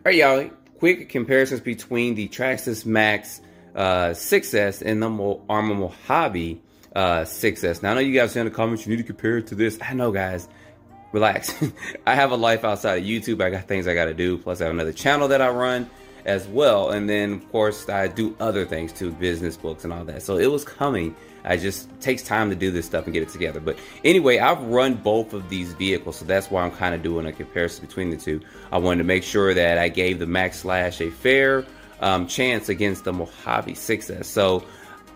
All right, y'all, quick comparisons between the Traxxas Maxx 6S and the Arrma Mojave 6S. Now, I know you guys say in the comments, you need to compare it to this. I know, guys. Relax. I have a life outside of YouTube. I got things I got to do. Plus, I have another channel that I run as well. And then, of course, I do other things too, business books and all that. So it was coming. It just takes time to do this stuff and get it together. But anyway, I've run both of these vehicles, so that's why I'm kind of doing a comparison between the two. I wanted to make sure that I gave the Max Slash a fair chance against the Mojave 6S. So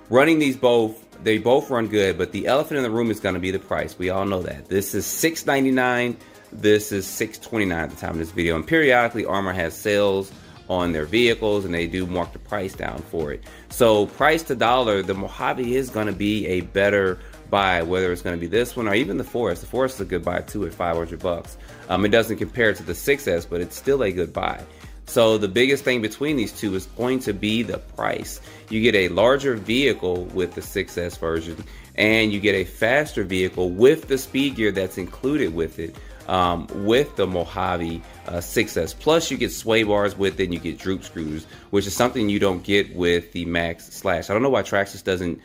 running these both, they both run good, but the elephant in the room is going to be the price. We all know that. This is $699. This is $629 at the time of this video. And periodically, Arrma has sales on their vehicles, and they do mark the price down for it. So price to dollar, the Mojave is going to be a better buy, whether it's going to be this one or even the Forest. The Forest is a good buy too at $500. It doesn't compare to the 6S, but it's still a good buy. So the biggest thing between these two is going to be the price. You get a larger vehicle with the 6S version, and you get a faster vehicle with the speed gear that's included with it, with the Mojave 6S. Plus you get sway bars with it, and you get droop screws, which is something you don't get with the Max Slash. I don't know why Traxxas doesn't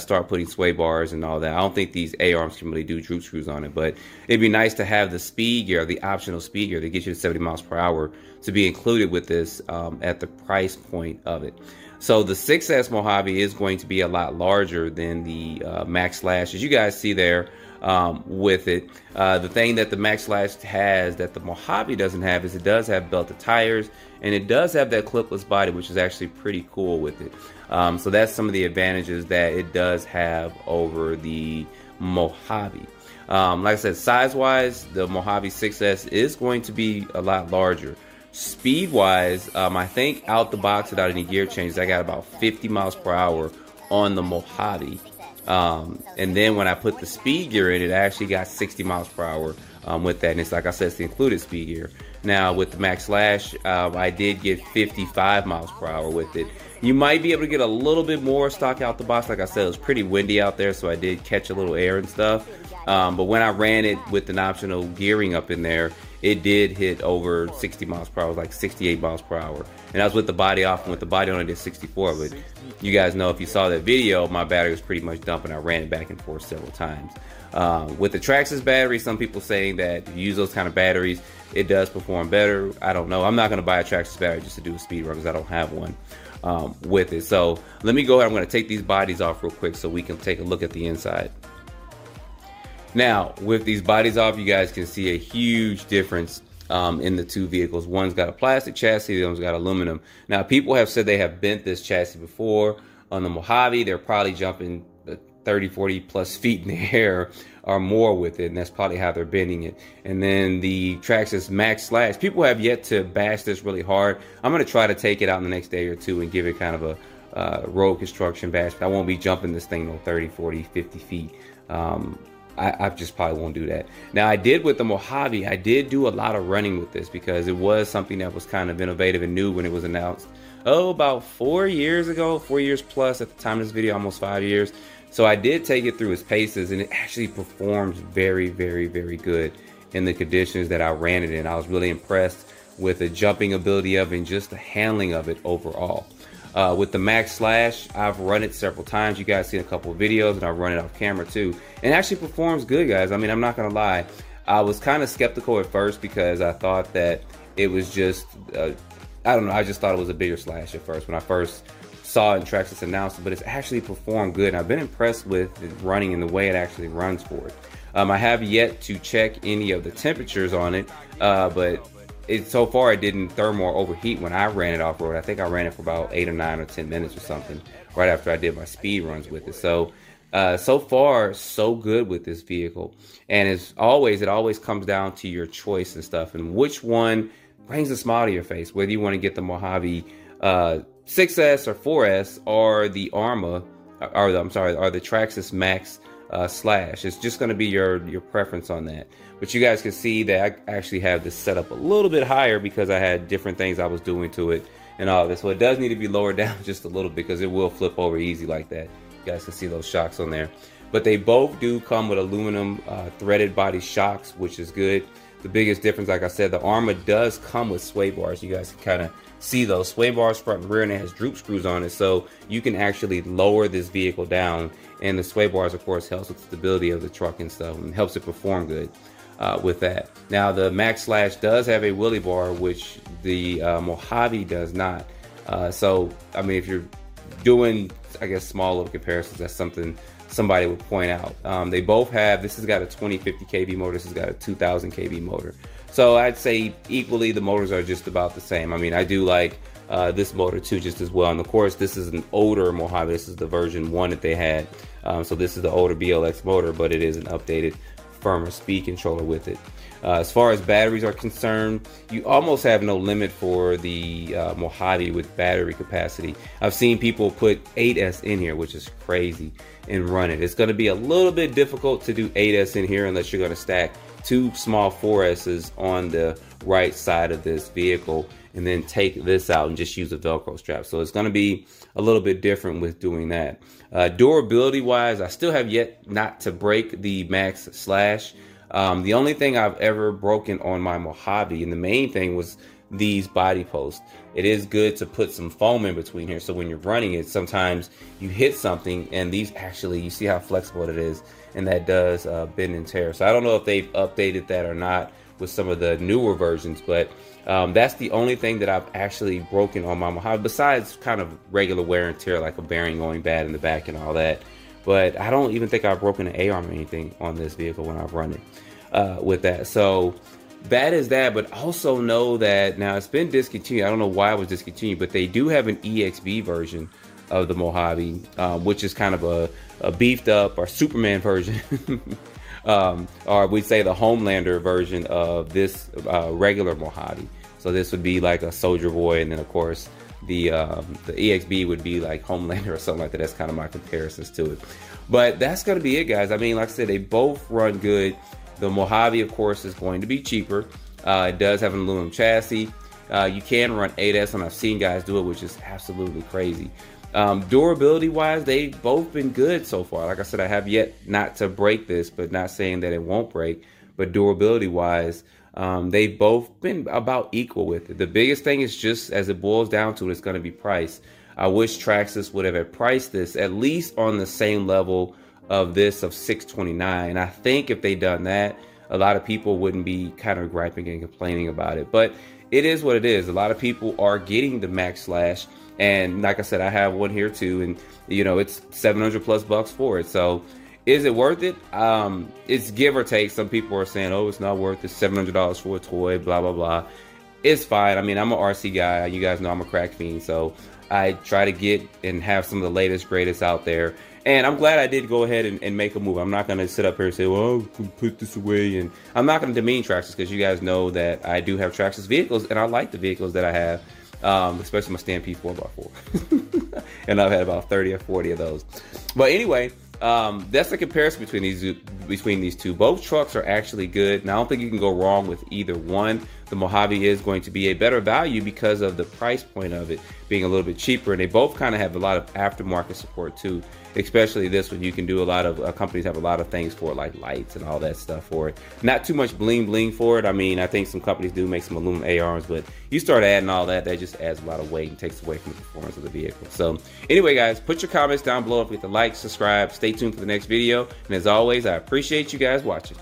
start putting sway bars and all that. I don't think these A-arms can really do droop screws on it, but it'd be nice to have the speed gear, the optional speed gear that gets you to 70 miles per hour to be included with this at the price point of it. So the 6S Mojave is going to be a lot larger than the Max Slash, as you guys see there with it. The thing that the Max Slash has that the Mojave doesn't have is it does have belted tires, and it does have that clipless body, which is actually pretty cool with it. So that's some of the advantages that it does have over the Mojave. Like I said, size-wise, the Mojave 6S is going to be a lot larger. Speed-wise, I think out the box without any gear changes, I got about 50 miles per hour on the Mojave. And then when I put the speed gear in, it actually got 60 miles per hour with that. And it's like I said, it's the included speed gear. Now with the Max Slash, I did get 55 miles per hour with it. You might be able to get a little bit more stock out the box. Like I said, it was pretty windy out there, so I did catch a little air and stuff. But when I ran it with an optional gearing up in there, it did hit over 60 miles per hour, like 68 miles per hour. And I was with the body off, and with the body on, I did 64. But you guys know, if you saw that video, my battery was pretty much dumping. I ran it back and forth several times. With the Traxxas battery, some people saying that if you use those kind of batteries, it does perform better. I don't know. I'm not going to buy a Traxxas battery just to do a speed run because I don't have one with it. So let me go ahead. I'm going to take these bodies off real quick so we can take a look at the inside. Now, with these bodies off, you guys can see a huge difference in the two vehicles. One's got a plastic chassis, the other's got aluminum. Now, people have said they have bent this chassis before. On the Mojave, they're probably jumping 30, 40 plus feet in the air or more with it, and that's probably how they're bending it. And then the Traxxas Max Slash, people have yet to bash this really hard. I'm going to try to take it out in the next day or two and give it kind of a road construction bash. But I won't be jumping this thing no 30, 40, 50 feet. I just probably won't do that. Now, I did with the Mojave, I did do a lot of running with this because it was something that was kind of innovative and new when it was announced. About 4 years ago, 4 years plus at the time of this video, almost 5 years. So I did take it through its paces, and it actually performs very, very, very good in the conditions that I ran it in. I was really impressed with the jumping ability of it and just the handling of it overall. With the Max Slash, I've run it several times. You guys seen a couple of videos, and I've run it off camera too. And it actually performs good, guys. I mean, I'm not gonna lie. I was kind of skeptical at first because I thought that it was just, I don't know, I just thought it was a bigger Slash at first when I first saw it and Traxxas announced it, but it's actually performed good. And I've been impressed with it running and the way it actually runs for it. I have yet to check any of the temperatures on it, but so far it didn't thermal or overheat when I ran it off road. I think I ran it for about 8 or 9 or 10 minutes or something right after I did my speed runs with it. So so far so good with this vehicle. And as always, it always comes down to your choice and stuff and which one brings a smile to your face, whether you want to get the Mojave 6S or 4S or the Arrma, or the Traxxas Maxx Slash. It's just going to be your preference on that. But you guys can see that I actually have this set up a little bit higher because I had different things I was doing to it and all this. So it does need to be lowered down just a little bit because it will flip over easy like that. You guys can see those shocks on there. But they both do come with aluminum threaded body shocks, which is good. the biggest difference, like I said, the Arrma does come with sway bars. You guys can kind of see those sway bars front and rear, and it has droop screws on it, so you can actually lower this vehicle down. And the sway bars, of course, helps with the stability of the truck and stuff, and helps it perform good with that. Now, the Max Slash does have a wheelie bar, which the Mojave does not. So, I mean, if you're doing, I guess, small little comparisons, that's something somebody would point out. They both have, this has got a 2050 kV motor, this has got a 2000 kV motor. So I'd say equally, the motors are just about the same. I mean, I do like this motor too, just as well. And of course, this is an older Mojave. This is the version 1 that they had. So this is the older BLX motor, but it is an updated, firmer speed controller with it. As far as batteries are concerned, you almost have no limit for the Mojave with battery capacity. I've seen people put 8S in here, which is crazy, and run it. It's going to be a little bit difficult to do 8S in here unless you're going to stack 2 small 4S's on the right side of this vehicle and then take this out and just use a Velcro strap. So it's going to be a little bit different with doing that. Durability wise, I still have yet not to break the Max Slash. The only thing I've ever broken on my Mojave, and the main thing, was these body posts. It is good to put some foam in between here, so when you're running it, sometimes you hit something and these actually, you see how flexible it is, and that does bend and tear. So I don't know if they've updated that or not with some of the newer versions, but that's the only thing that I've actually broken on my Mojave, besides kind of regular wear and tear, like a bearing going bad in the back and all that. But I don't even think I've broken an A-arm or anything on this vehicle when I've run it with that. So that is that, but also know that now it's been discontinued. I don't know why it was discontinued, but they do have an EXB version of the Mojave, which is kind of a beefed up or Superman version, or we'd say the Homelander version of this regular Mojave. So this would be like a Soldier Boy, and then of course the EXB would be like Homelander or something like that. That's kind of my comparisons to it. But that's going to be it, guys. I mean, like I said, they both run good. The Mojave, of course, is going to be cheaper. It does have an aluminum chassis. You can run 8S, and I've seen guys do it, which is absolutely crazy. Durability wise, they've both been good so far. Like I said, I have yet not to break this, but not saying that it won't break. But durability wise, they've both been about equal with it. The biggest thing is, just as it boils down to it, it's going to be price. I wish Traxxas would have priced this at least on the same level of this of $629. I think if they done that, a lot of people wouldn't be kind of griping and complaining about it. But it is what it is. A lot of people are getting the Max Slash, and like I said, I have one here too, and you know, it's 700 plus bucks for it. So is it worth it? It's give or take. Some people are saying, oh, it's not worth it, $700 for a toy, blah blah blah. It's fine. I mean, I'm an RC guy. You guys know I'm a crack fiend, so I try to get and have some of the latest, greatest out there. And I'm glad I did go ahead and make a move. I'm not going to sit up here and say, well, I can put this away. And I'm not going to demean Traxxas, because you guys know that I do have Traxxas vehicles, and I like the vehicles that I have, especially my Stampede 4x4. And I've had about 30 or 40 of those. But anyway, that's the comparison between these two. Both trucks are actually good, and I don't think you can go wrong with either one. The Mojave is going to be a better value because of the price point of it being a little bit cheaper, and they both kind of have a lot of aftermarket support too, especially this one. You can do a lot of companies have a lot of things for it, like lights and all that stuff for it. Not too much bling bling for it. I mean, I think some companies do make some aluminum A-arms, but you start adding all that, that just adds a lot of weight and takes away from the performance of the vehicle. So anyway, guys, put your comments down below. If you hit the like, subscribe, stay tuned for the next video, and as always, I appreciate you guys watching.